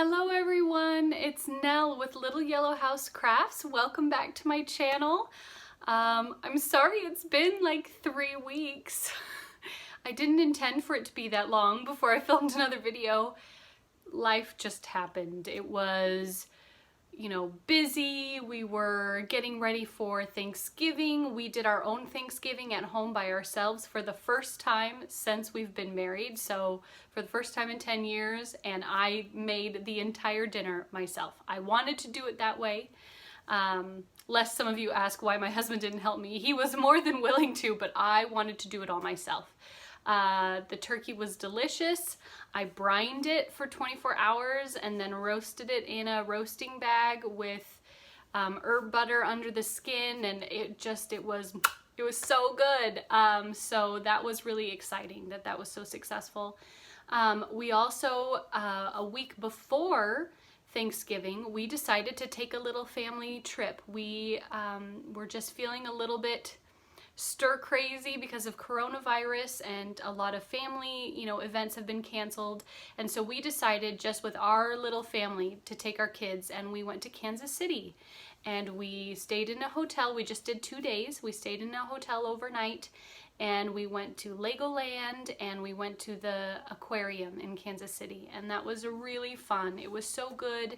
Hello everyone, it's Nell with yellowhousecrafts. Welcome back to my channel. I'm sorry it's been like 3 weeks. I didn't intend for it to be that long before I filmed another video. Life just happened. It was, busy. We were getting ready for Thanksgiving. We did our own Thanksgiving at home by ourselves for the first time since we've been married. So for the first time in 10 years, and I made the entire dinner myself. I wanted to do it that way. Lest some of you ask why my husband didn't help me. He was more than willing to, but I wanted to do it all myself. The turkey was delicious. I brined it for 24 hours and then roasted it in a roasting bag with herb butter under the skin, and it was so good. So that was really exciting that was so successful. We also, a week before Thanksgiving, we decided to take a little family trip. We were just feeling a little bit stir crazy because of coronavirus, and a lot of family, events have been canceled. And so we decided just with our little family to take our kids, and we went to Kansas City and we stayed in a hotel. We just did 2 days. We stayed in a hotel overnight, and we went to Legoland and we went to the aquarium in Kansas City, and that was really fun. It was so good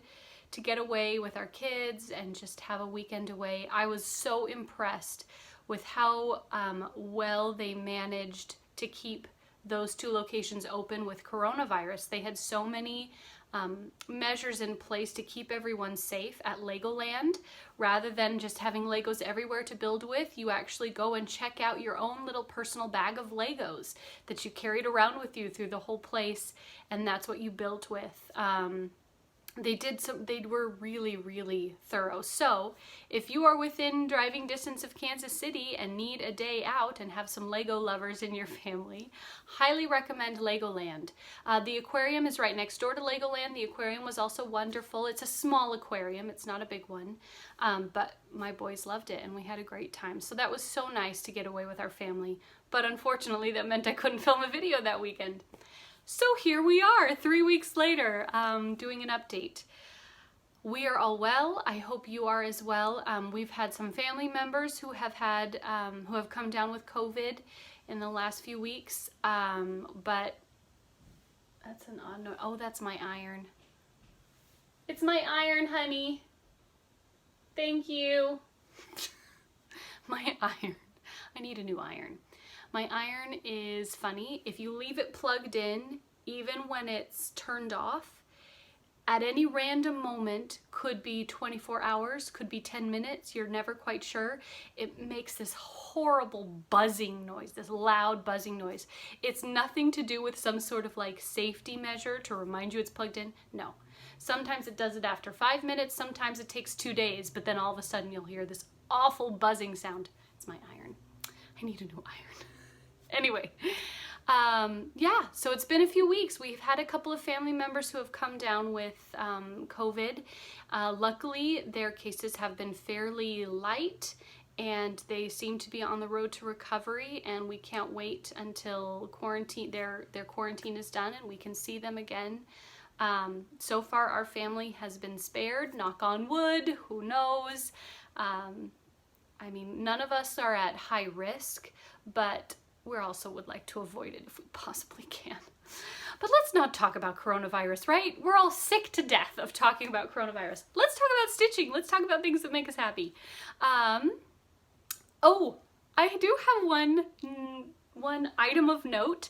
to get away with our kids and just have a weekend away. I was so impressed with how well they managed to keep those 2 locations open with coronavirus. They had so many measures in place to keep everyone safe at Legoland. Rather than just having Legos everywhere to build with, you actually go and check out your own little personal bag of Legos that you carried around with you through the whole place, and that's what you built with. They were really, really thorough. So if you are within driving distance of Kansas City and need a day out and have some Lego lovers in your family, highly recommend Legoland. The aquarium is right next door to Legoland. The aquarium was also wonderful. It's a small aquarium. It's not a big one. But my boys loved it and we had a great time. So that was so nice to get away with our family. But unfortunately, that meant I couldn't film a video that weekend. So here we are 3 weeks later, doing an update. We are all well. I hope you are as well. We've had some family members who have come down with COVID in the last few weeks. But that's an odd note. Oh, that's my iron. It's my iron, honey. Thank you. My iron. I need a new iron. My iron is funny. If you leave it plugged in, even when it's turned off, at any random moment, could be 24 hours, could be 10 minutes, you're never quite sure, it makes this horrible buzzing noise, this loud buzzing noise. It's nothing to do with some sort of like safety measure to remind you it's plugged in. No. Sometimes it does it after 5 minutes, sometimes it takes 2 days, but then all of a sudden you'll hear this awful buzzing sound. It's my iron. I need a new iron. Anyway, yeah, so it's been a few weeks. We've had a couple of family members who have come down with COVID. Luckily, their cases have been fairly light and they seem to be on the road to recovery, and we can't wait until their quarantine is done and we can see them again. So far, our family has been spared, knock on wood, who knows. I mean, none of us are at high risk, but we also would like to avoid it if we possibly can. But let's not talk about coronavirus, right? We're all sick to death of talking about coronavirus. Let's talk about stitching. Let's talk about things that make us happy. Oh, I do have one item of note.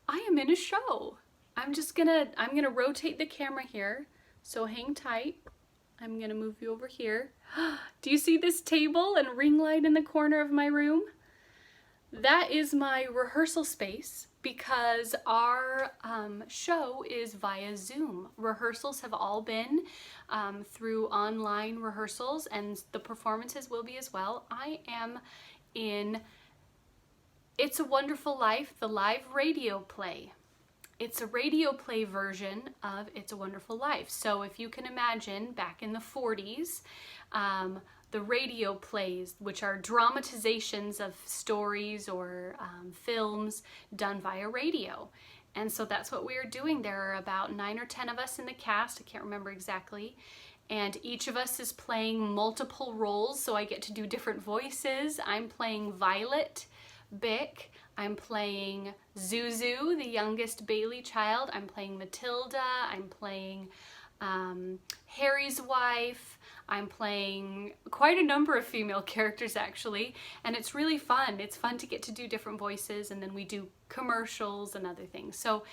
I am in a show. I'm gonna rotate the camera here, so hang tight. I'm gonna move you over here. Do you see this table and ring light in the corner of my room? That is my rehearsal space because our show is via Zoom. Rehearsals have all been through online rehearsals, and the performances will be as well. I am in It's a Wonderful Life, the live radio play. It's a radio play version of It's a Wonderful Life. So if you can imagine, back in the 40s, the radio plays, which are dramatizations of stories or films done via radio. And so that's what we are doing. There are about 9 or 10 of us in the cast. I can't remember exactly. And each of us is playing multiple roles, so I get to do different voices. I'm playing Violet Bick. I'm playing Zuzu, the youngest Bailey child. I'm playing Matilda. I'm playing Harry's wife. I'm playing quite a number of female characters actually, and it's really fun. It's fun to get to do different voices, and then we do commercials and other things. So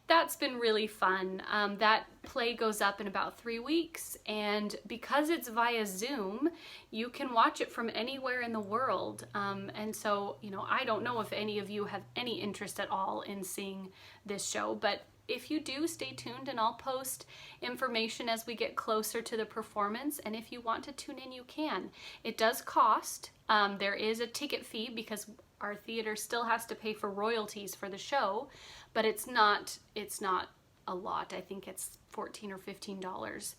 that's been really fun. That play goes up in about 3 weeks, and because it's via Zoom, you can watch it from anywhere in the world. And so, you know, I don't know if any of you have any interest at all in seeing this show, but if you do, stay tuned and I'll post information as we get closer to the performance. And if you want to tune in, you can. It does cost. There is a ticket fee because our theater still has to pay for royalties for the show, but it's not a lot. I think it's $14 or $15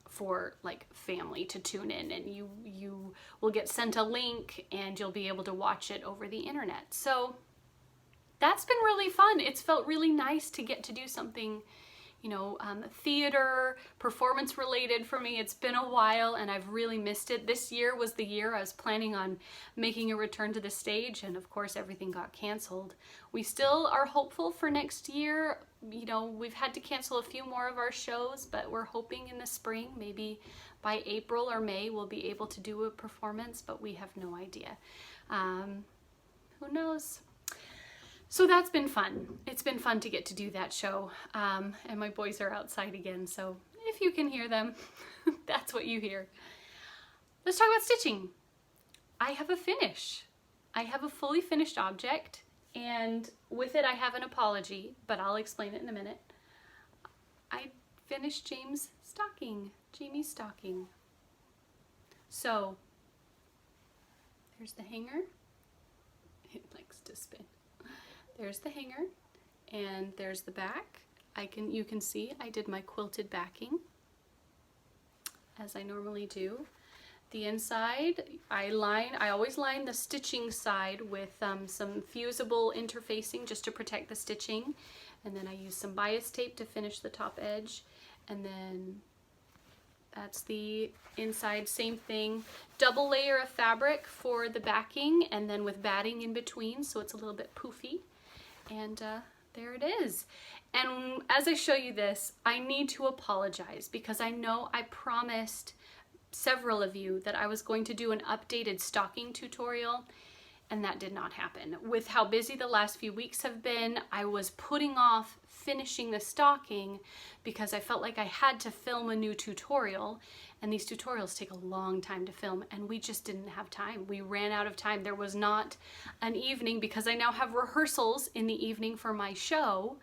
for like family to tune in, and you will get sent a link and you'll be able to watch it over the internet. So that's been really fun. It's felt really nice to get to do something, you know, theater, performance related for me. It's been a while and I've really missed it. This year was the year I was planning on making a return to the stage, and of course everything got canceled. We still are hopeful for next year. You know, we've had to cancel a few more of our shows, but we're hoping in the spring, maybe by April or May, we'll be able to do a performance, but we have no idea. Who knows? So that's been fun. It's been fun to get to do that show. And my boys are outside again, so if you can hear them, that's what you hear. Let's talk about stitching. I have a finish. I have a fully finished object, and with it I have an apology, but I'll explain it in a minute. I finished Jamie's stocking. So there's the hanger. It likes to spin. There's the hanger, and there's the back. You can see I did my quilted backing as I normally do. The inside, I always line the stitching side with some fusible interfacing just to protect the stitching, and then I use some bias tape to finish the top edge, and then that's the inside, same thing. Double layer of fabric for the backing, and then with batting in between so it's a little bit poofy. And there it is. And as I show you this, I need to apologize because I know I promised several of you that I was going to do an updated stocking tutorial, and that did not happen. With how busy the last few weeks have been, I was putting off finishing the stocking because I felt like I had to film a new tutorial, and these tutorials take a long time to film, and we just didn't have time. We ran out of time. There was not an evening, because I now have rehearsals in the evening for my show.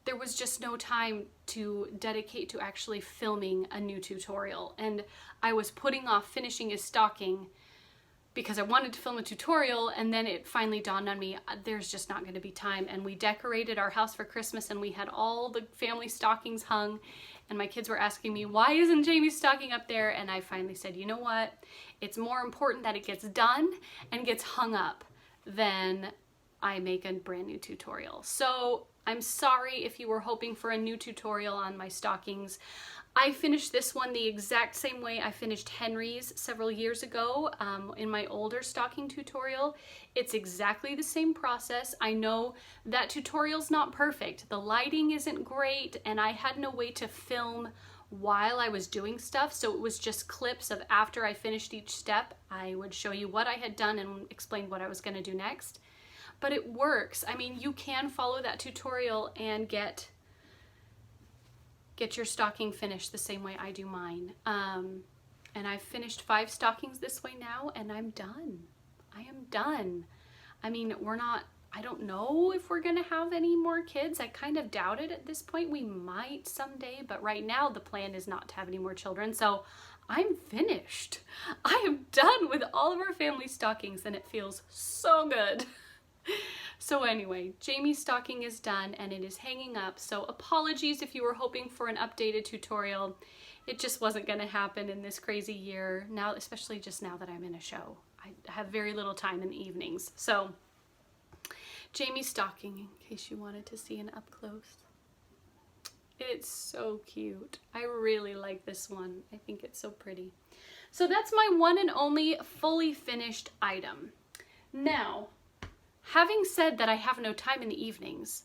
There was just no time to dedicate to actually filming a new tutorial, and I was putting off finishing his stocking because I wanted to film a tutorial, and then it finally dawned on me, there's just not going to be time. And we decorated our house for Christmas, and we had all the family stockings hung, and my kids were asking me, why isn't Jamie's stocking up there? And I finally said, you know what? It's more important that it gets done and gets hung up than I make a brand new tutorial. So I'm sorry if you were hoping for a new tutorial on my stockings. I finished this one the exact same way I finished Henry's several years ago in my older stocking tutorial. It's exactly the same process. I know that tutorial's not perfect. The lighting isn't great, and I had no way to film while I was doing stuff, so it was just clips of after I finished each step. I would show you what I had done and explain what I was going to do next. But it works. I mean, you can follow that tutorial and get your stocking finished the same way I do mine. And I've finished 5 stockings this way now, and I'm done. I am done. I mean, I don't know if we're gonna have any more kids. I kind of doubt it at this point. We might someday, but right now the plan is not to have any more children. So I'm finished. I am done with all of our family stockings, and it feels so good. So anyway, Jamie's stocking is done and it is hanging up. So apologies if you were hoping for an updated tutorial. It just wasn't going to happen in this crazy year, now, especially just now that I'm in a show. I have very little time in the evenings. So Jamie's stocking, in case you wanted to see an up close. It's so cute. I really like this one. I think it's so pretty. So that's my one and only fully finished item. Now, having said that I have no time in the evenings,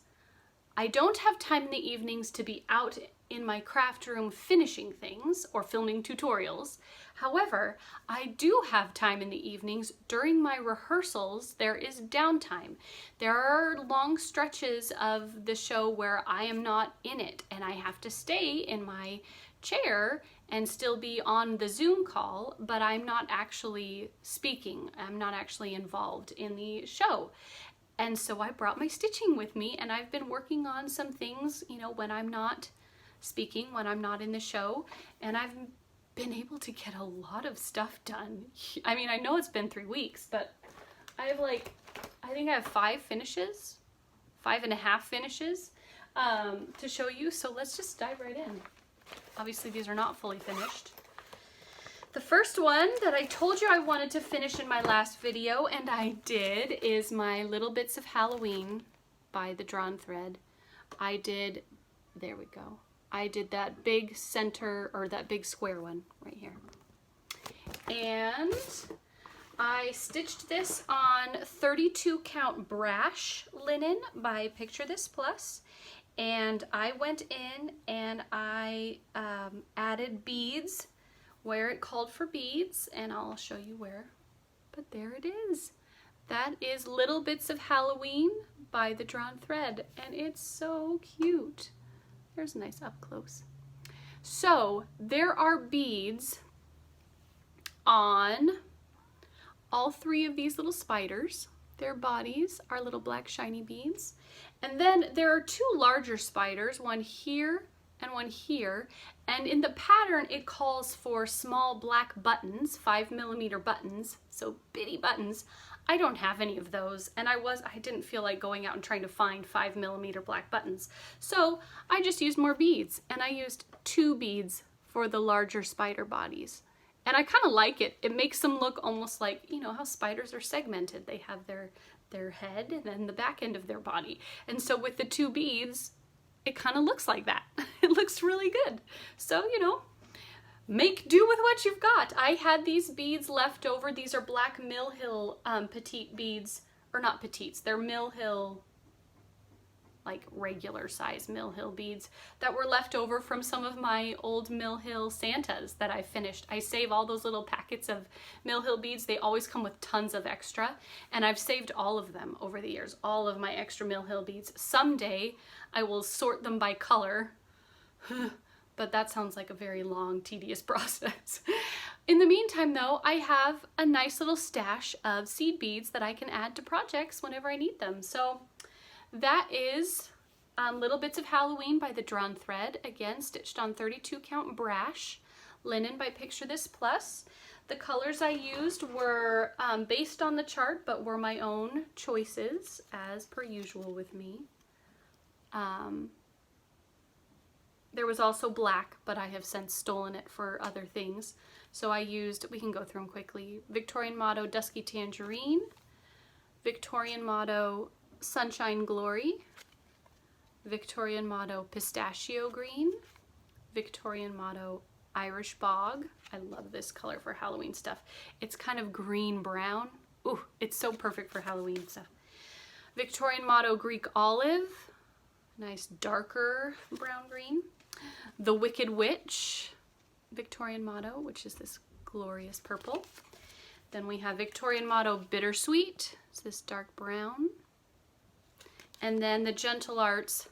I don't have time in the evenings to be out in my craft room finishing things or filming tutorials. However, I do have time in the evenings. During my rehearsals, there is downtime. There are long stretches of the show where I am not in it and I have to stay in my chair and still be on the Zoom call, but I'm not actually speaking. I'm not actually involved in the show. And so I brought my stitching with me, and I've been working on some things, you know, when I'm not speaking, when I'm not in the show, and I've been able to get a lot of stuff done. I mean, I know it's been 3 weeks, but I have I think I have 5.5 finishes to show you. So let's just dive right in. Obviously, these are not fully finished. The first one that I told you I wanted to finish in my last video, and I did, is my Little Bits of Halloween by the Drawn Thread. I did, there we go. I did that big center, or that big square one right here. And I stitched this on 32 count brash linen by Picture This Plus. And I went in and I added beads where it called for beads, and I'll show you where, but there it is. That is Little Bits of Halloween by the Drawn Thread, and it's so cute. There's a nice up close. So there are beads on all 3 of these little spiders. Their bodies are little black shiny beads. And then there are 2 larger spiders, one here and one here, and in the pattern it calls for small black buttons, 5mm buttons, so bitty buttons. I don't have any of those, and I didn't feel like going out and trying to find 5mm black buttons, so I just used more beads, and I used 2 beads for the larger spider bodies. And I kind of like it. It makes them look almost like, you know, how spiders are segmented. They have their head and then the back end of their body, and so with the 2 beads it kind of looks like that. It looks really good. So, you know, make do with what you've got. I had these beads left over. These are black Mill Hill petite beads, or not petites, they're Mill Hill, like regular size Mill Hill beads that were left over from some of my old Mill Hill Santas that I finished. I save all those little packets of Mill Hill beads. They always come with tons of extra, and I've saved all of them over the years, all of my extra Mill Hill beads. Someday I will sort them by color, but that sounds like a very long, tedious process. In the meantime though, I have a nice little stash of seed beads that I can add to projects whenever I need them. So that is Little Bits of Halloween by the Drawn Thread, again stitched on 32 count brash linen by Picture This Plus. The colors I used were based on the chart, but were my own choices, as per usual with me. There was also black, but I have since stolen it for other things. So I used, we can go through them quickly, Victorian Motto Dusky Tangerine, Victorian Motto Sunshine Glory, Victorian Motto Pistachio Green, Victorian Motto Irish Bog. I love this color for Halloween stuff. It's kind of green brown. Ooh, it's so perfect for Halloween stuff. Victorian Motto Greek Olive, nice darker brown green. The Wicked Witch, Victorian Motto, which is this glorious purple. Then we have Victorian Motto Bittersweet, it's this dark brown. And then the Gentle Arts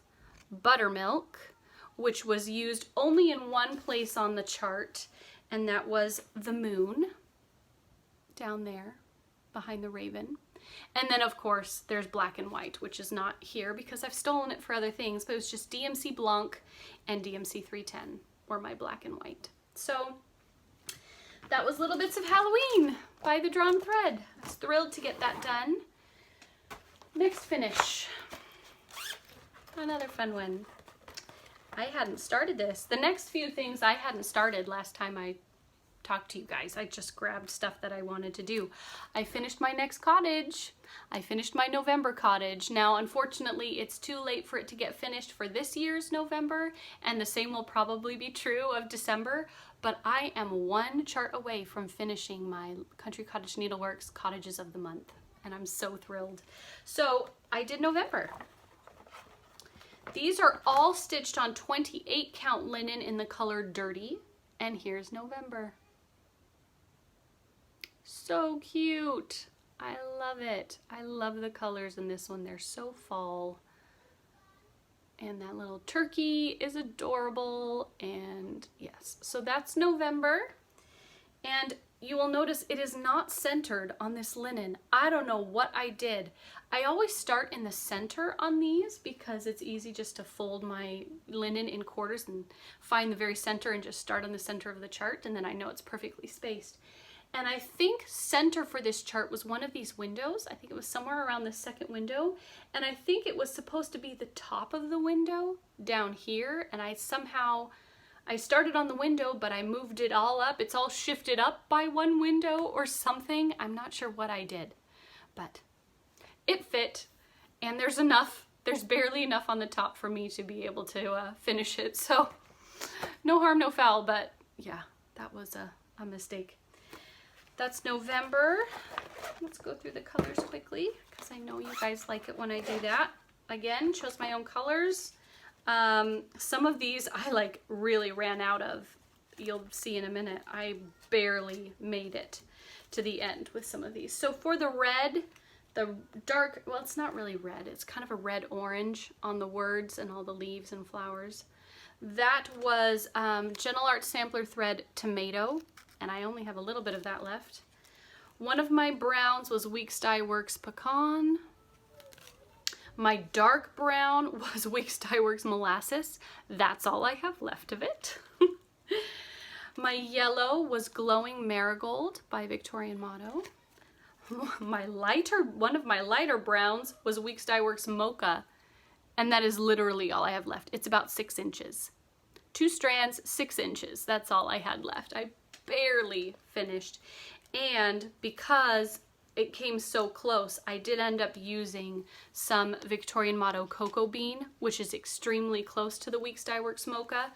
Buttermilk, which was used only in one place on the chart, and that was the moon down there behind the raven. And then of course there's Black and White, which is not here because I've stolen it for other things, but it was just DMC Blanc and DMC 310 were my Black and White. So that was Little Bits of Halloween by the Drawn Thread. I was thrilled to get that done. Next finish. Another fun one. I hadn't started this. The next few things I hadn't started last time I talk to you guys. I just grabbed stuff that I wanted to do. I finished my next cottage. I finished my November cottage. Now, unfortunately, it's too late for it to get finished for this year's November, and the same will probably be true of December, but I am one chart away from finishing my Country Cottage Needleworks Cottages of the Month, and I'm so thrilled. So I did November. These are all stitched on 28 count linen in the color Dirty, and here's November. So cute. I love it. I love the colors in this one. They're so fall. And that little turkey is adorable. And yes, so that's November. And you will notice it is not centered on this linen. I don't know what I did. I always start in the center on these because it's easy just to fold my linen in quarters and find the very center and just start on the center of the chart, and then I know it's perfectly spaced. And I think center for this chart was one of these windows. I think it was somewhere around the second window, and I think it was supposed to be the top of the window down here, and I started on the window, but I moved it all up. It's all shifted up by one window or something. I'm not sure what I did, but it fit, and there's enough. There's barely enough on the top for me to be able to finish it. So no harm, no foul, but yeah, that was a mistake. That's November. Let's go through the colors quickly because I know you guys like it when I do that. Again, chose my own colors. Some of these I like really ran out of. You'll see in a minute. I barely made it to the end with some of these. So for the red, the dark, well, it's not really red. It's kind of a red orange on the words and all the leaves and flowers. That was Gentle Art Sampler Thread Tomato, and I only have a little bit of that left. One of my browns was Weeks Dye Works Pecan. My dark brown was Weeks Dye Works Molasses. That's all I have left of it. My yellow was Glowing Marigold by Victorian Motto. One of my lighter browns was Weeks Dye Works Mocha, and that is literally all I have left. It's about 6 inches. 2 strands, 6 inches. That's all I had left. I barely finished, and because it came so close, I did end up using some Victorian Motto Cocoa Bean, which is extremely close to the Weeks Dye Works Mocha,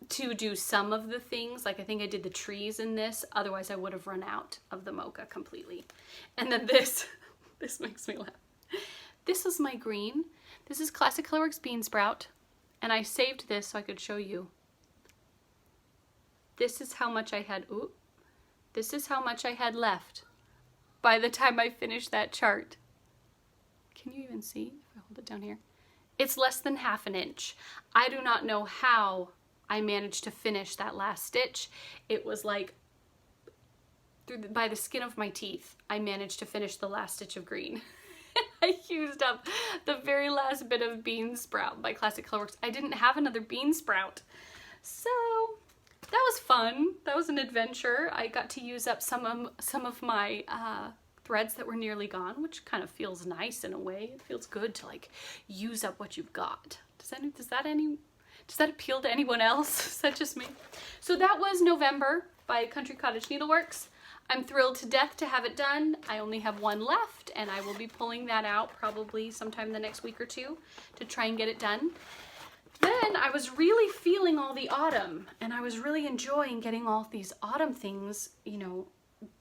to do some of the things. Like I think I did the trees in this, otherwise I would have run out of the mocha completely. And then this makes me laugh. This is my green. This is Classic Colorworks Bean Sprout, and I saved this so I could show you. This is how much I had, this is how much I had left by the time I finished that chart. Can you even see if I hold it down here? It's less than ½ an inch. I do not know how I managed to finish that last stitch. It was like by the skin of my teeth, I managed to finish the last stitch of green. I used up the very last bit of Bean Sprout by Classic Colorworks. I didn't have another Bean Sprout. So that was fun. That was an adventure. I got to use up some of my threads that were nearly gone, which kind of feels nice in a way. It feels good to like use up what you've got. Does that appeal to anyone else? Is that just me? So that was November by Country Cottage Needleworks. I'm thrilled to death to have it done. I only have one left, and I will be pulling that out probably sometime in the next week or two to try and get it done. Then I was really feeling all the autumn, and I was really enjoying getting all these autumn things, you know,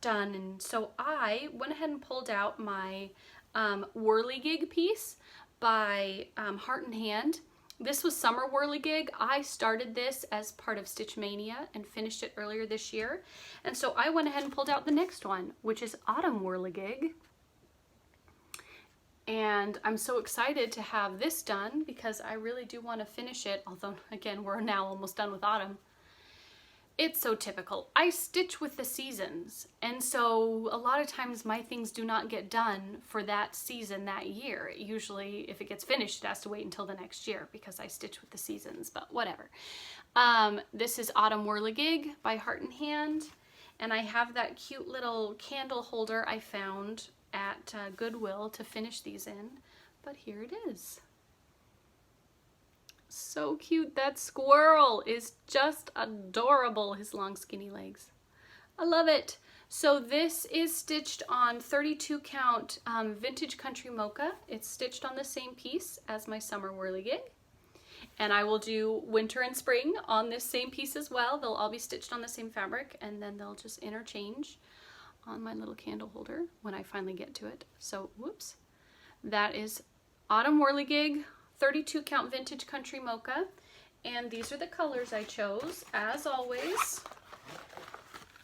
done. And so I went ahead and pulled out my Whirligig piece by Heart and Hand. This was Summer Whirligig. I started this as part of Stitch Mania and finished it earlier this year. And so I went ahead and pulled out the next one, which is Autumn Whirligig. And I'm so excited to have this done because I really do want to finish it, although again, we're now almost done with autumn. It's so typical. I stitch with the seasons, and so a lot of times my things do not get done for that season that year. Usually if it gets finished, it has to wait until the next year because I stitch with the seasons, but whatever. This is Autumn Whirligig by Heart and Hand, and I have that cute little candle holder I found at Goodwill to finish these in, but here it is. So cute. That squirrel is just adorable. His long skinny legs. I love it. So this is stitched on 32 count vintage country mocha. It's stitched on the same piece as my summer whirligig. And I will do winter and spring on this same piece as well. They'll all be stitched on the same fabric, and then they'll just interchange on my little candle holder when I finally get to it. So whoops. That is autumn whirligig, 32 count vintage country mocha. And these are the colors I chose. As always,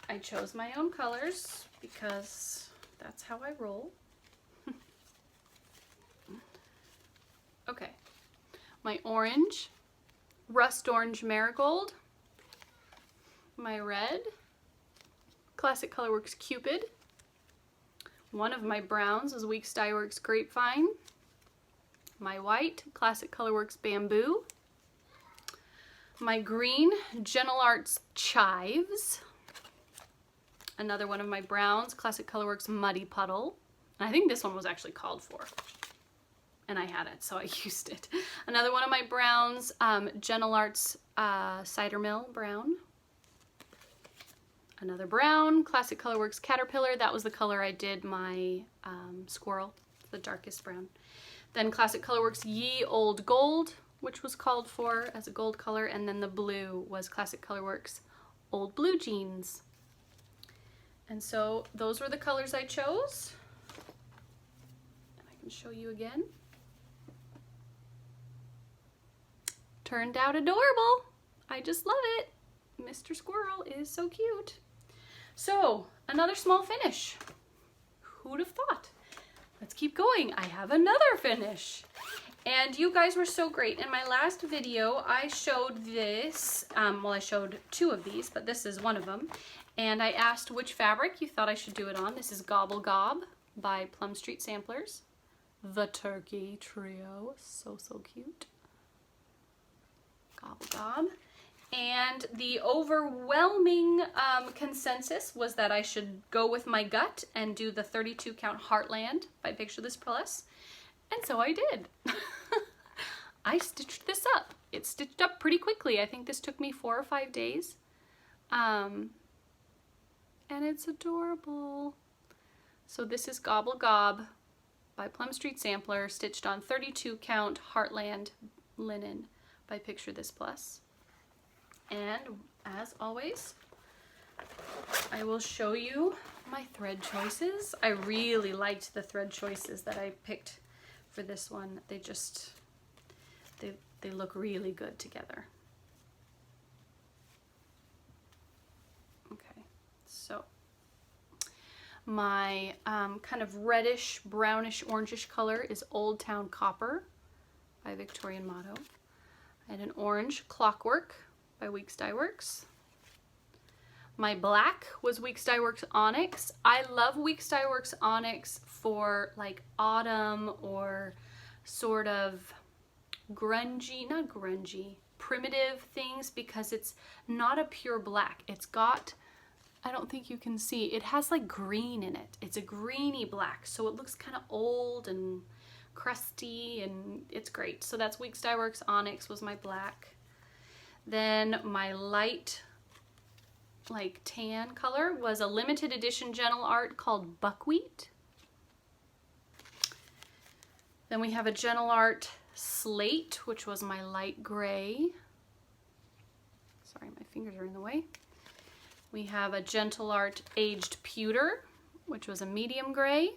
I chose my own colors because that's how I roll. Okay, my orange, rust orange marigold, my red, Classic Colorworks Cupid, one of my browns is Weeks Dye Works Grapevine, my white, Classic Colorworks Bamboo, my green, Gentle Arts Chives, another one of my browns, Classic Colorworks Muddy Puddle. And I think this one was actually called for. And I had it, so I used it. Another one of my browns, Gentle Arts Cider Mill Brown. Another brown, Classic Colorworks Caterpillar. That was the color I did my squirrel, the darkest brown. Then Classic Colorworks Ye Old Gold, which was called for as a gold color. And then the blue was Classic Colorworks Old Blue Jeans. And so those were the colors I chose. And I can show you again. Turned out adorable. I just love it. Mr. Squirrel is so cute. So another small finish. Who'd have thought? Let's keep going. I have another finish. And you guys were so great. In my last video, I showed this, well, I showed two of these, but this is one of them. And I asked which fabric you thought I should do it on. This is Gobble Gob by Plum Street Samplers. The Turkey Trio. So, so cute. Gobble Gob. And the overwhelming consensus was that I should go with my gut and do the 32 count Heartland by Picture This Plus. And so I did. I stitched this up. It stitched up pretty quickly. I think this took me 4 or 5 days. And it's adorable. So this is Gobble Gob by Plum Street Sampler, stitched on 32 count Heartland linen by Picture This Plus. And as always, I will show you my thread choices. I really liked the thread choices that I picked for this one. They just, they look really good together. Okay, so my kind of reddish, brownish, orangish color is Old Town Copper by Victorian Motto. I had an orange Clockwork by Weeks Dye Works. My black was Weeks Dye Works Onyx. I love Weeks Dye Works Onyx for like autumn or sort of grungy, not grungy, primitive things, because it's not a pure black. It's got, I don't think you can see, it has like green in it. It's a greeny black, so it looks kind of old and crusty, and it's great. So that's Weeks Dye Works Onyx was my black. Then my light, like tan color was a limited edition Gentle Art called Buckwheat. Then we have a Gentle Art Slate, which was my light gray. Sorry, my fingers are in the way. We have a Gentle Art Aged Pewter, which was a medium gray.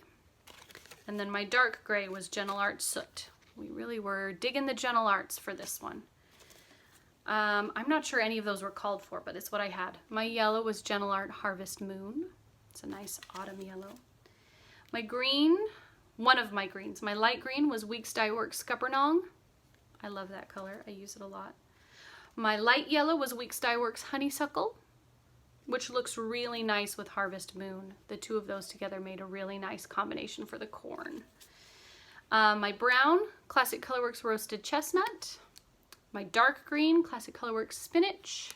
And then my dark gray was Gentle Art Soot. We really were digging the Gentle Arts for this one. I'm not sure any of those were called for, but it's what I had. My yellow was Gentle Art Harvest Moon. It's a nice autumn yellow. My green, one of my greens, my light green was Weeks Dye Works Scuppernong. I love that color. I use it a lot. My light yellow was Weeks Dye Works Honeysuckle, which looks really nice with Harvest Moon. The two of those together made a really nice combination for the corn. My brown, Classic Colorworks Roasted Chestnut. My dark green, Classic Colorworks Spinach.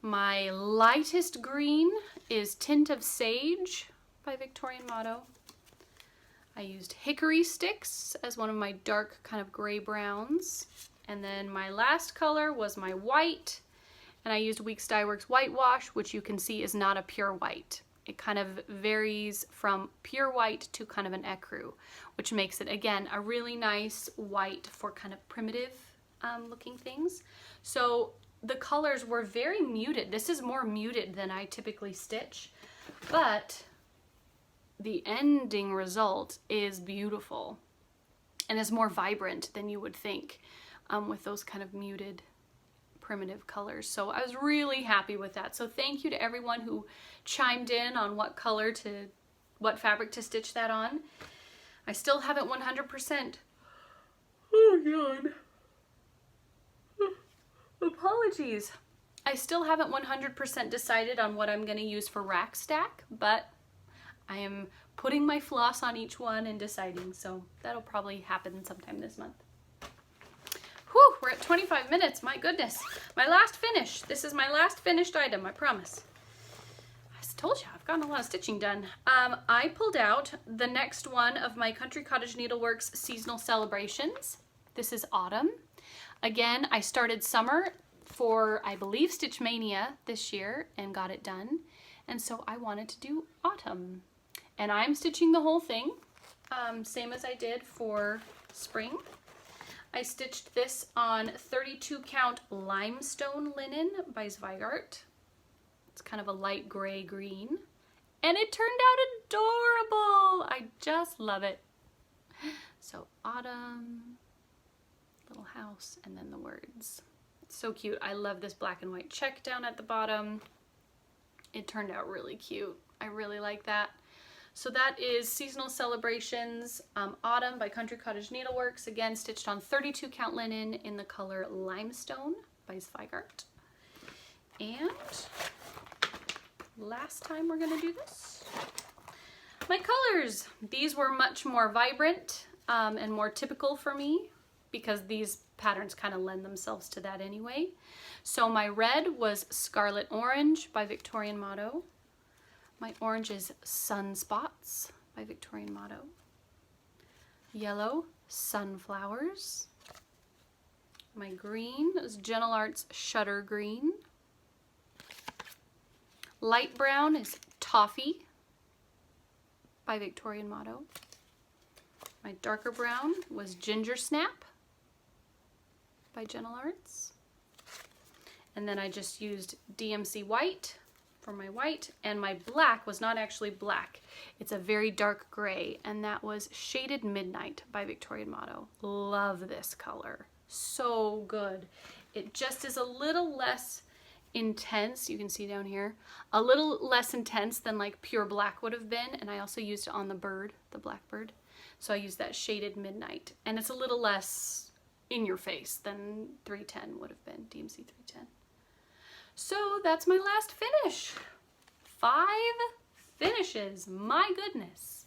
My lightest green is Tint of Sage by Victorian Motto. I used Hickory Sticks as one of my dark kind of gray browns. And then my last color was my white, and I used Weeks Dye Works Whitewash, which you can see is not a pure white. It kind of varies from pure white to kind of an ecru, which makes it, again, a really nice white for kind of primitive looking things. So the colors were very muted. This is more muted than I typically stitch, but the ending result is beautiful and is more vibrant than you would think with those kind of muted primitive colors. So I was really happy with that. So thank you to everyone who chimed in on what fabric to stitch that on. I still haven't 100%. Oh God. Apologies. I still haven't 100% decided on what I'm going to use for rack stack, but I am putting my floss on each one and deciding, so that'll probably happen sometime this month. Whew, we're at 25 minutes, my goodness. My last finish. This is my last finished item, I promise. I told you, I've gotten a lot of stitching done. I pulled out the next one of my Country Cottage Needleworks seasonal celebrations. This is autumn. Again, I started summer for, I believe, Stitch Mania this year and got it done. And so I wanted to do autumn. And I'm stitching the whole thing, same as I did for spring. I stitched this on 32 count limestone linen by Zweigart. It's kind of a light gray green. And it turned out adorable. I just love it. So autumn, little house, and then the words. It's so cute. I love this black and white check down at the bottom. It turned out really cute. I really like that. So that is Seasonal Celebrations Autumn by Country Cottage Needleworks. Again, stitched on 32 count linen in the color Limestone by Zweigart. And last time we're gonna do this. My colors. These were much more vibrant and more typical for me because these patterns kind of lend themselves to that anyway. So my red was Scarlet Orange by Victorian Motto. My orange is Sunspots by Victorian Motto. Yellow, Sunflowers. My green is Gentle Arts Shutter Green. Light brown is Toffee by Victorian Motto. My darker brown was Ginger Snap by Gentle Arts. And then I just used DMC White for my white, and my black was not actually black. It's a very dark gray, and that was Shaded Midnight by Victorian Motto. Love this color. So good. It just is a little less intense. You can see down here, a little less intense than like pure black would have been, and I also used it on the bird, the blackbird. So I used that Shaded Midnight, and it's a little less in your face than 310 would have been, DMC 310. So that's my last finish. 5 finishes, my goodness.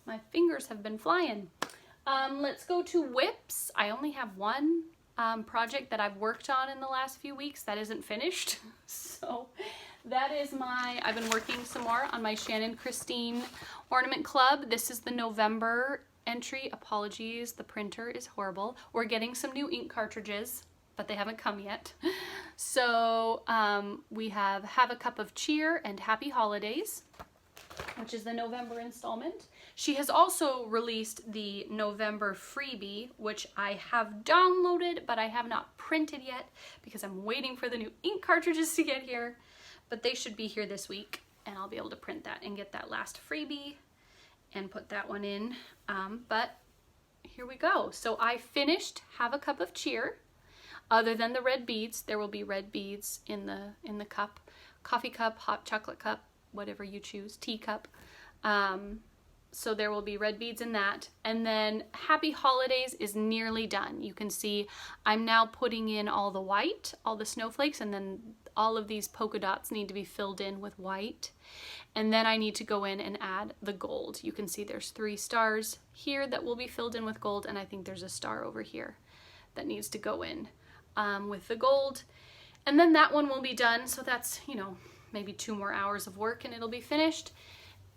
My fingers have been flying. Let's go to whips. I only have one project that I've worked on in the last few weeks that isn't finished. So that is I've been working some more on my Shannon Christine Ornament Club. This is the November entry. Apologies, the printer is horrible. We're getting some new ink cartridges, but they haven't come yet. So we have a Cup of Cheer and Happy Holidays, which is the November installment. She has also released the November freebie, which I have downloaded, but I have not printed yet because I'm waiting for the new ink cartridges to get here. But they should be here this week, and I'll be able to print that and get that last freebie and put that one in. But here we go. So I finished Have a Cup of Cheer. Other than the red beads, there will be red beads in the cup. Coffee cup, hot chocolate cup, whatever you choose, teacup. So there will be red beads in that. And then Happy Holidays is nearly done. You can see I'm now putting in all the white, all the snowflakes, and then all of these polka dots need to be filled in with white. And then I need to go in and add the gold. You can see there's 3 stars here that will be filled in with gold, and I think there's a star over here that needs to go in with the gold. And then that one will be done. So that's, you know, maybe 2 more hours of work and it'll be finished.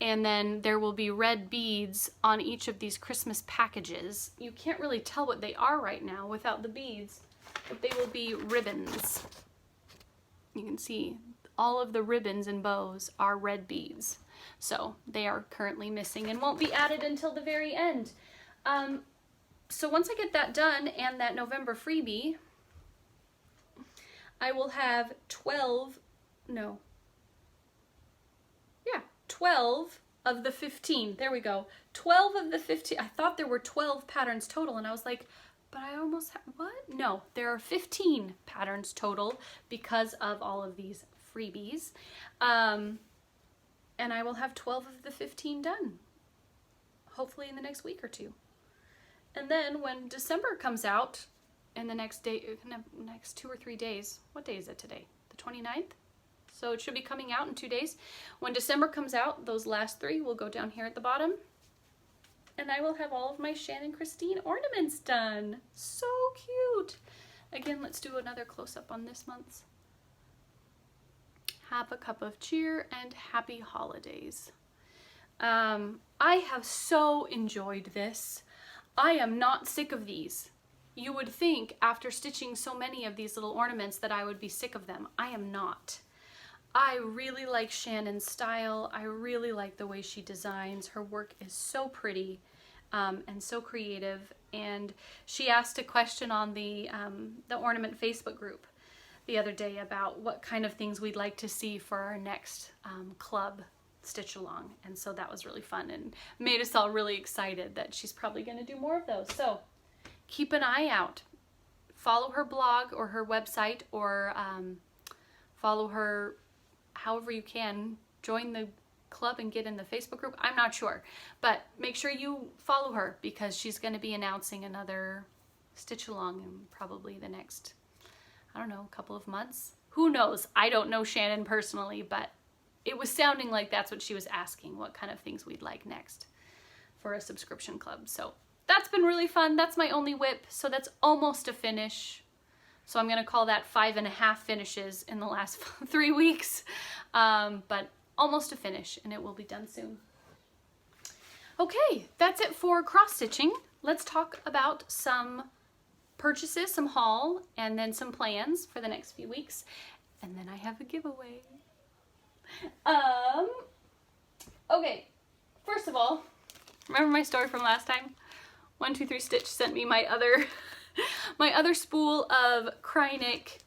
And then there will be red beads on each of these Christmas packages. You can't really tell what they are right now without the beads. but they will be ribbons. You can see all of the ribbons and bows are red beads. So they are currently missing and won't be added until the very end. So once I get that done and that November freebie, I will have 12 of the 15. There we go. 12 of the 15. I thought there were 12 patterns total, and I was like, but I almost what? No, there are 15 patterns total because of all of these freebies. And I will have 12 of the 15 done, hopefully in the next week or two. And then when December comes out in the next 2 or 3 days, what day is it today? The 29th? So it should be coming out in 2 days. When December comes out, those last 3 will go down here at the bottom. And I will have all of my Shannon Christine ornaments done. So cute. Again, let's do another close-up on this month's. Have a cup of cheer and happy holidays. I have so enjoyed this. I am not sick of these. You would think after stitching so many of these little ornaments that I would be sick of them. I am not. I really like Shannon's style. I really like the way she designs. Her work is so pretty and so creative. And she asked a question on the Ornament Facebook group the other day about what kind of things we'd like to see for our next club stitch along. And so that was really fun and made us all really excited that she's probably going to do more of those. So keep an eye out. Follow her blog or her website, or follow her however you can. Join the club and get in the Facebook group. I'm not sure, but make sure you follow her because she's going to be announcing another stitch along in probably the next, I don't know, couple of months. Who knows? I don't know Shannon personally, but it was sounding like that's what she was asking, what kind of things we'd like next for a subscription club. So that's been really fun. That's my only whip, so that's almost a finish. So I'm gonna call that 5.5 finishes in the last 3 weeks, but almost a finish, and it will be done soon. Okay, that's it for cross stitching. Let's talk about some purchases, some haul, and then some plans for the next few weeks. And then I have a giveaway. Okay, first of all, remember my story from last time? 123 Stitch sent me my other my other spool of Krynic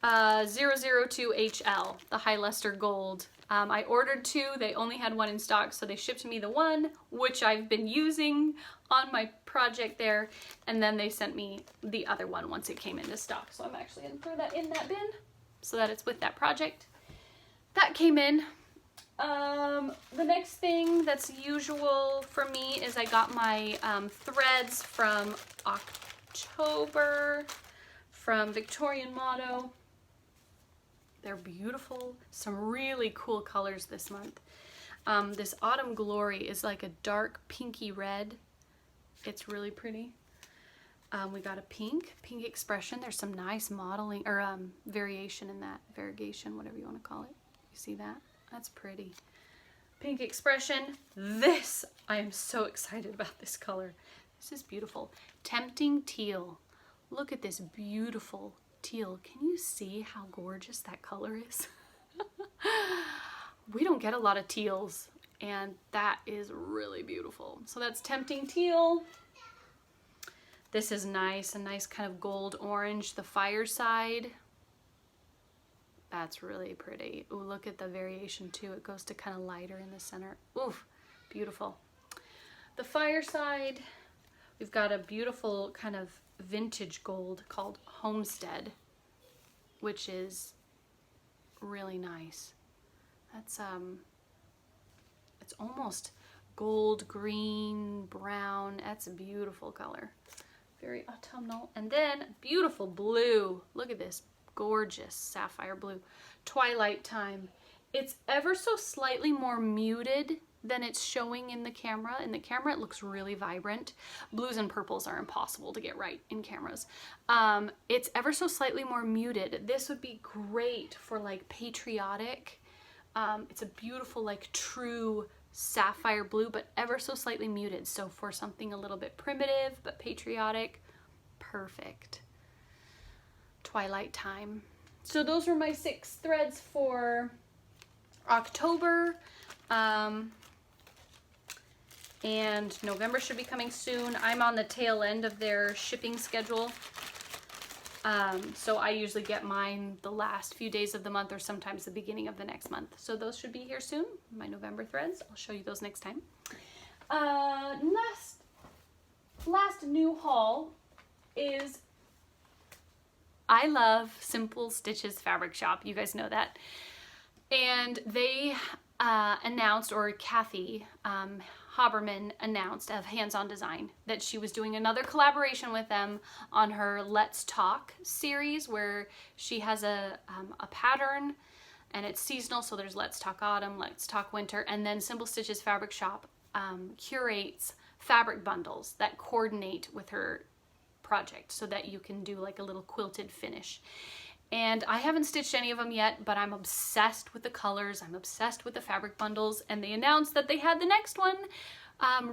002HL, the high luster gold. I ordered 2, they only had 1 in stock, so they shipped me the 1, which I've been using on my project there, and then they sent me the other one once it came into stock. So I'm actually gonna throw that in that bin so that it's with that project. That came in. The next thing that's usual for me is I got my threads from October from Victorian Motto. They're beautiful. Some really cool colors this month. This Autumn Glory is like a dark pinky red. It's really pretty. We got a pink expression. There's some nice modeling or variation in that, variegation, whatever you want to call it. You see that? That's pretty. Pink expression. This, I am so excited about this color. This is beautiful. Tempting Teal. Look at this beautiful teal. Can you see how gorgeous that color is? We don't get a lot of teals, and that is really beautiful. So that's Tempting Teal. This is nice, a nice kind of gold orange. The Fireside. That's really pretty. Ooh, look at the variation too. It goes to kind of lighter in the center. Ooh, beautiful. The Fireside, we've got a beautiful kind of vintage gold called Homestead, which is really nice. That's it's almost gold, green, brown. That's a beautiful color. Very autumnal. And then beautiful blue. Look at this. Gorgeous sapphire blue. Twilight Time. It's ever so slightly more muted than it's showing in the camera. In the camera it looks really vibrant. Blues and purples are impossible to get right in cameras. It's ever so slightly more muted. This would be great for like patriotic. It's a beautiful like true sapphire blue, but ever so slightly muted. So for something a little bit primitive but patriotic, perfect. twilight time. So those were my 6 threads for October. And November should be coming soon. I'm on the tail end of their shipping schedule. So I usually get mine the last few days of the month or sometimes the beginning of the next month. So those should be here soon, my November threads. I'll show you those next time. Last new haul is, I love Simple Stitches Fabric Shop. You guys know that. And they announced, or Kathy Haberman announced of Hands-On Design, that she was doing another collaboration with them on her Let's Talk series, where she has a pattern and it's seasonal. So there's Let's Talk Autumn, Let's Talk Winter, and then Simple Stitches Fabric Shop curates fabric bundles that coordinate with her project so that you can do like a little quilted finish. And I haven't stitched any of them yet, but I'm obsessed with the colors. I'm obsessed with the fabric bundles, and they announced that they had the next one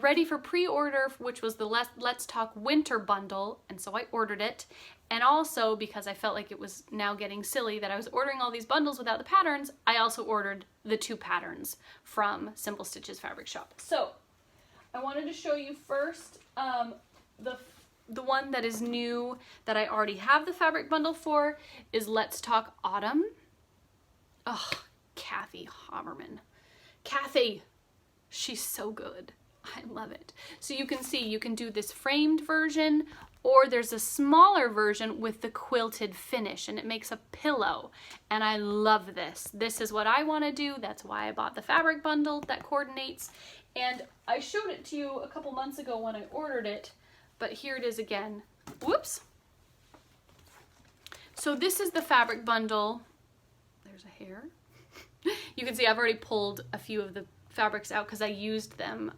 ready for pre-order, which was the Let's Talk Winter bundle. And so I ordered it. And also, because I felt like it was now getting silly that I was ordering all these bundles without the patterns, I also ordered the 2 patterns from Simple Stitches Fabric Shop. So I wanted to show you first the one that is new that I already have the fabric bundle for is Let's Talk Autumn. Oh, Kathy Haberman. Kathy, she's so good. I love it. So you can see, you can do this framed version, or there's a smaller version with the quilted finish, and it makes a pillow. And I love this. This is what I want to do. That's why I bought the fabric bundle that coordinates. And I showed it to you a couple months ago when I ordered it, but here it is again. Whoops. So this is the fabric bundle. There's a hair. You can see I've already pulled a few of the fabrics out because I used them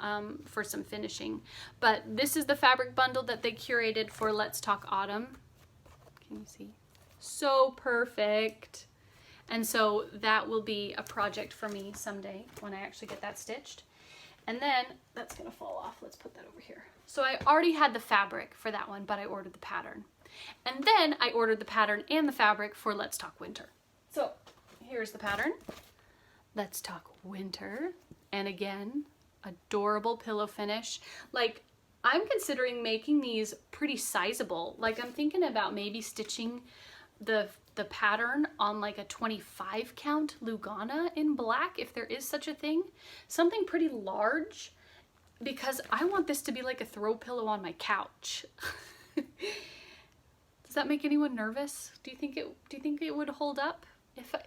for some finishing. But this is the fabric bundle that they curated for Let's Talk Autumn. Can you see? So perfect. And so that will be a project for me someday when I actually get that stitched. And then that's gonna fall off. Let's put that over here. So I already had the fabric for that one, but I ordered the pattern. And then I ordered the pattern and the fabric for Let's Talk Winter. So here's the pattern. Let's Talk Winter. And again, adorable pillow finish. Like, I'm considering making these pretty sizable. Like, I'm thinking about maybe stitching the pattern on like a 25 count Lugana in black, if there is such a thing. Something pretty large, because I want this to be like a throw pillow on my couch. Does that make anyone nervous? Do you think it would hold up?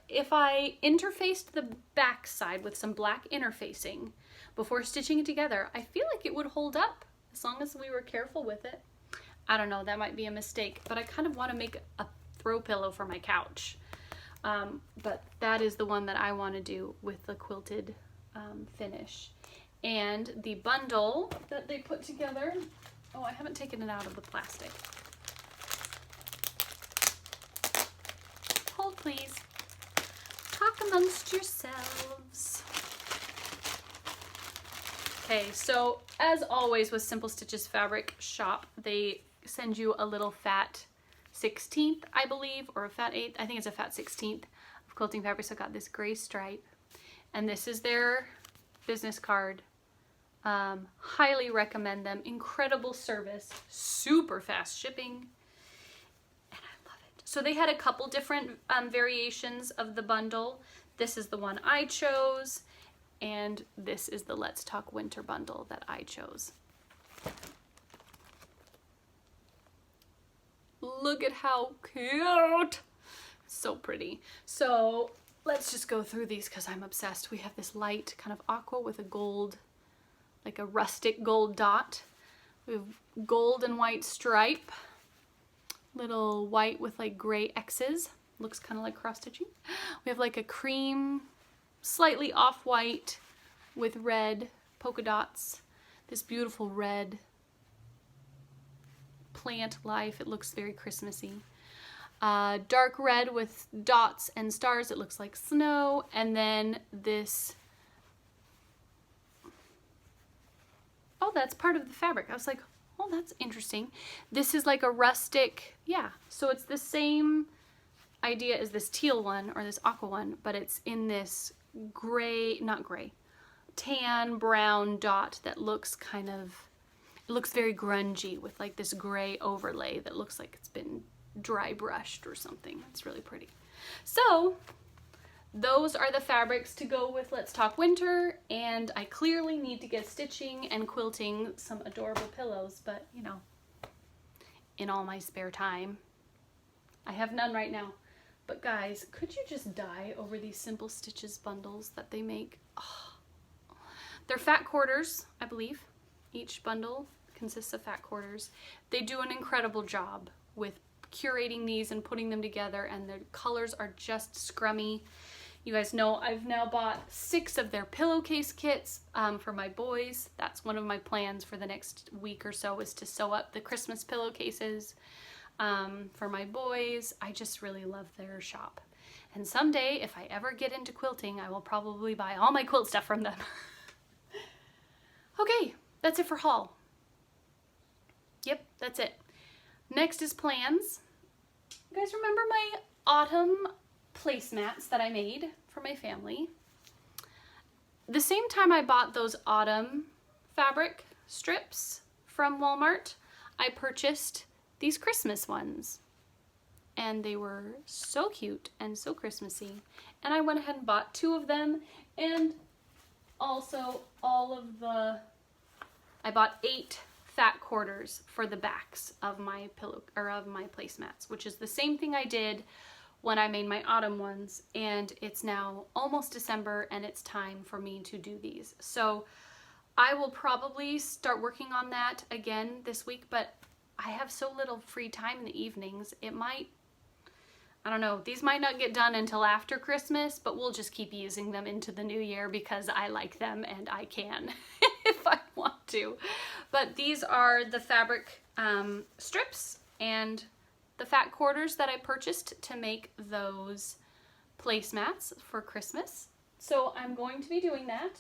If I interfaced the back side with some black interfacing before stitching it together, I feel like it would hold up as long as we were careful with it. I don't know, that might be a mistake, but I kind of want to make a throw pillow for my couch. But that is the one that I want to do with the quilted finish. And the bundle that they put together, oh, I haven't taken it out of the plastic. Hold please. Talk amongst yourselves. Okay, so as always with Simple Stitches Fabric Shop, they send you a little fat 16th, I believe, or a fat 8th. I think it's a fat 16th of quilting fabric. So I got this gray stripe, and this is their business card. Highly recommend them. Incredible service, super fast shipping, and I love it. So they had a couple different variations of the bundle. This is the one I chose, and this is the Let's Talk Winter bundle that I chose. Look at how cute. So pretty. So let's just go through these because I'm obsessed. We have this light kind of aqua with a gold, like a rustic gold dot. We have gold and white stripe, little white with like gray X's. Looks kind of like cross stitching. We have like a cream, slightly off-white with red polka dots. This beautiful red plant life. It looks very Christmassy. Dark red with dots and stars. It looks like snow. And then this, oh, that's part of the fabric. I was like, oh, that's interesting. This is like a rustic, yeah. So it's the same idea is this teal one, or this aqua one, but it's in this gray, not gray, tan brown dot that looks kind of, it looks very grungy with like this gray overlay that looks like it's been dry brushed or something. It's really pretty. So those are the fabrics to go with Let's Talk Winter, and I clearly need to get stitching and quilting some adorable pillows, but you know, in all my spare time. I have none right now. But guys, could you just die over these Simple Stitches bundles that they make? Oh. They're fat quarters, I believe. Each bundle consists of fat quarters. They do an incredible job with curating these and putting them together, and the colors are just scrummy. You guys know I've now bought 6 of their pillowcase kits for my boys. That's one of my plans for the next week or so, is to sew up the Christmas pillowcases for my boys. I just really love their shop. And someday, if I ever get into quilting, I will probably buy all my quilt stuff from them. Okay, that's it for haul. Yep, that's it. Next is plans. You guys remember my autumn placemats that I made for my family? The same time I bought those autumn fabric strips from Walmart, I purchased these Christmas ones. And they were so cute and so Christmassy. And I went ahead and bought 2 of them, and also all of the, I bought 8 fat quarters for the backs of my pillow, or of my placemats, which is the same thing I did when I made my autumn ones. And it's now almost December, and it's time for me to do these. So I will probably start working on that again this week, but I have so little free time in the evenings. It might, I don't know, these might not get done until after Christmas, but we'll just keep using them into the new year because I like them and I can if I want to. But these are the fabric strips and the fat quarters that I purchased to make those placemats for Christmas. So I'm going to be doing that.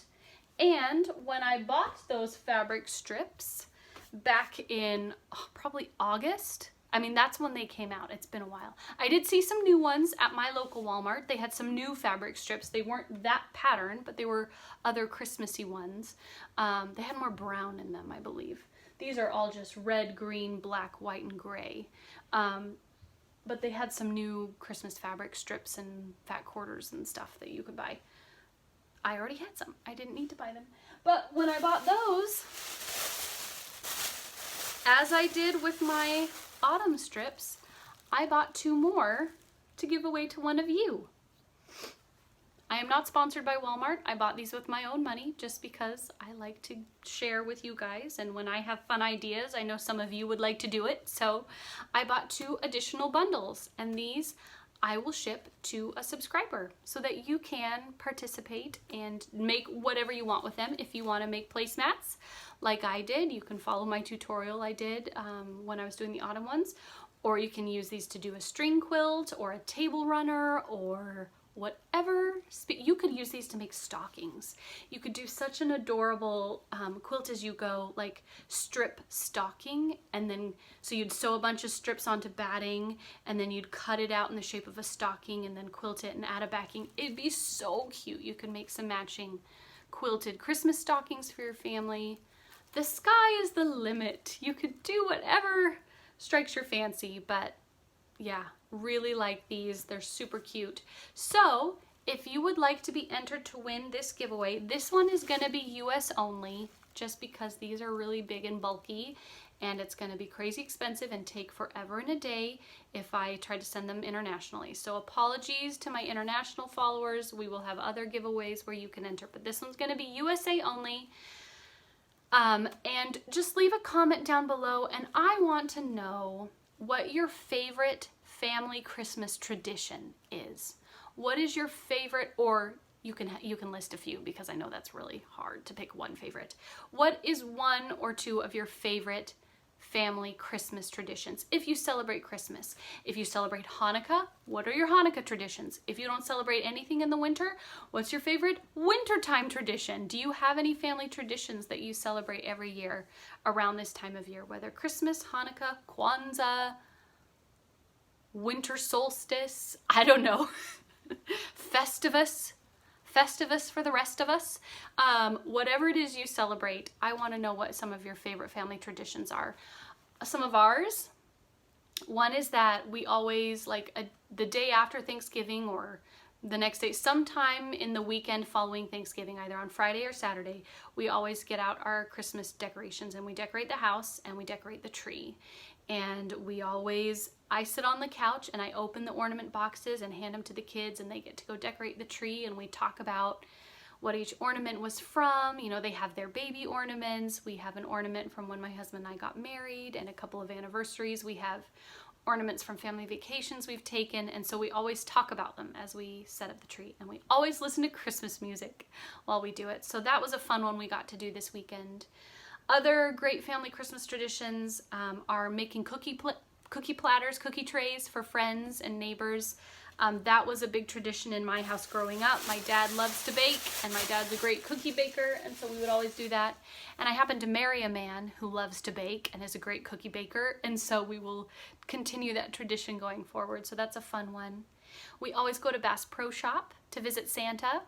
And when I bought those fabric strips back in probably August, I mean, that's when they came out. It's been a while. I did see some new ones at my local Walmart. They had some new fabric strips. They weren't that pattern, but they were other Christmassy ones. They had more brown in them, I believe. These are all just red, green, black, white, and gray. But they had some new Christmas fabric strips and fat quarters and stuff that you could buy. I already had some. I didn't need to buy them. But when I bought those, as I did with my autumn strips, I bought 2 more to give away to one of you. I am not sponsored by Walmart. I bought these with my own money just because I like to share with you guys, and when I have fun ideas, I know some of you would like to do it, so I bought 2 additional bundles, and these I will ship to a subscriber so that you can participate and make whatever you want with them. If you want to make placemats like I did, you can follow my tutorial I did when I was doing the autumn ones, or you can use these to do a string quilt or a table runner or whatever. You could use these to make stockings. You could do such an adorable quilt as you go, like strip stocking, and then so you'd sew a bunch of strips onto batting, and then you'd cut it out in the shape of a stocking and then quilt it and add a backing. It'd be so cute. You could make some matching quilted Christmas stockings for your family. The sky is the limit. You could do whatever strikes your fancy, but yeah, really like these. They're super cute. So if you would like to be entered to win this giveaway, this one is going to be US only, just because these are really big and bulky, and it's going to be crazy expensive and take forever and a day if I try to send them internationally. So apologies to my international followers. We will have other giveaways where you can enter, but this one's going to be USA only. And just leave a comment down below, and I want to know what your favorite family Christmas tradition is. What is your favorite, or you can list a few, because I know that's really hard to pick one favorite. What is 1 or 2 of your favorite family Christmas traditions? If you celebrate Christmas, if you celebrate Hanukkah, what are your Hanukkah traditions? If you don't celebrate anything in the winter, what's your favorite wintertime tradition? Do you have any family traditions that you celebrate every year around this time of year, whether Christmas, Hanukkah, Kwanzaa, winter solstice, I don't know, Festivus for the rest of us. Whatever it is you celebrate, I want to know what some of your favorite family traditions are. Some of ours, one is that we always, like the day after Thanksgiving or the next day, sometime in the weekend following Thanksgiving, either on Friday or Saturday, we always get out our Christmas decorations and we decorate the house and we decorate the tree. And I sit on the couch and I open the ornament boxes and hand them to the kids, and they get to go decorate the tree, and we talk about what each ornament was from. You know, they have their baby ornaments. We have an ornament from when my husband and I got married, and a couple of anniversaries. We have ornaments from family vacations we've taken, and so we always talk about them as we set up the tree, and we always listen to Christmas music while we do it. So that was a fun one we got to do this weekend. Other great family Christmas traditions are making cookie platters, cookie trays for friends and neighbors. That was a big tradition in my house growing up. My dad loves to bake, and my dad's a great cookie baker, and so we would always do that. And I happened to marry a man who loves to bake and is a great cookie baker, and so we will continue that tradition going forward. So that's a fun one. We always go to Bass Pro Shop to visit Santa.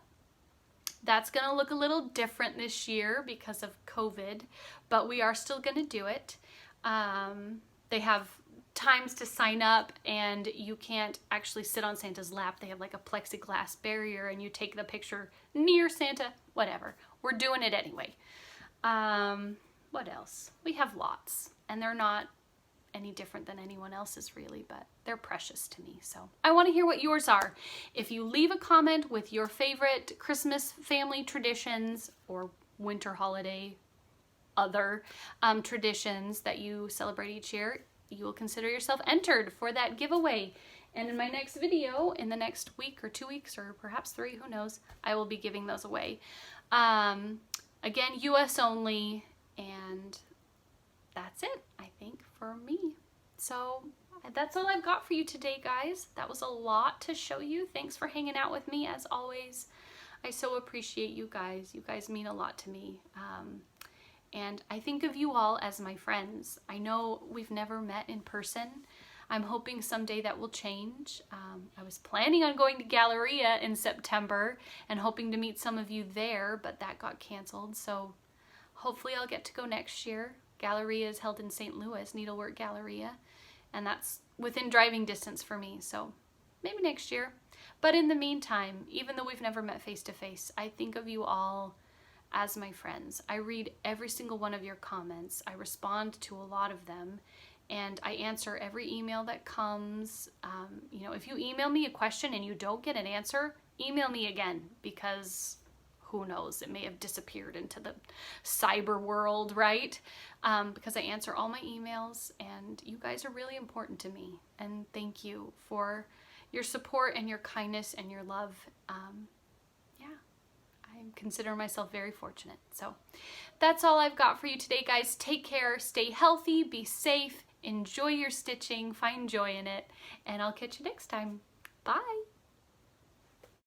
That's gonna look a little different this year because of COVID, but we are still gonna do it. They have times to sign up, and you can't actually sit on Santa's lap. They have like a plexiglass barrier, and you take the picture near Santa, whatever. We're doing it anyway. What else? We have lots, and they're not any different than anyone else's really, but they're precious to me. So I want to hear what yours are. If you leave a comment with your favorite Christmas family traditions or winter holiday, other traditions that you celebrate each year, you will consider yourself entered for that giveaway. And in my next video, in the next week or 2 weeks or perhaps 3, who knows, I will be giving those away. Again, US only, and that's it, I think, for me. So that's all I've got for you today, guys. That was a lot to show you. Thanks for hanging out with me as always. I so appreciate you guys. You guys mean a lot to me. And I think of you all as my friends. I know we've never met in person. I'm hoping someday that will change. I was planning on going to Galleria in September and hoping to meet some of you there, but that got canceled. So hopefully I'll get to go next year. Galleria is held in St. Louis, Needlework Galleria, and that's within driving distance for me, so maybe next year. But in the meantime, even though we've never met face to face, I think of you all as my friends. I read every single one of your comments. I respond to a lot of them, and I answer every email that comes. You know, if you email me a question and you don't get an answer, email me again, because who knows, it may have disappeared into the cyber world, right? Because I answer all my emails, and you guys are really important to me. And thank you for your support and your kindness and your love. Yeah, I consider myself very fortunate. So that's all I've got for you today, guys. Take care, stay healthy, be safe, enjoy your stitching, find joy in it, and I'll catch you next time. Bye.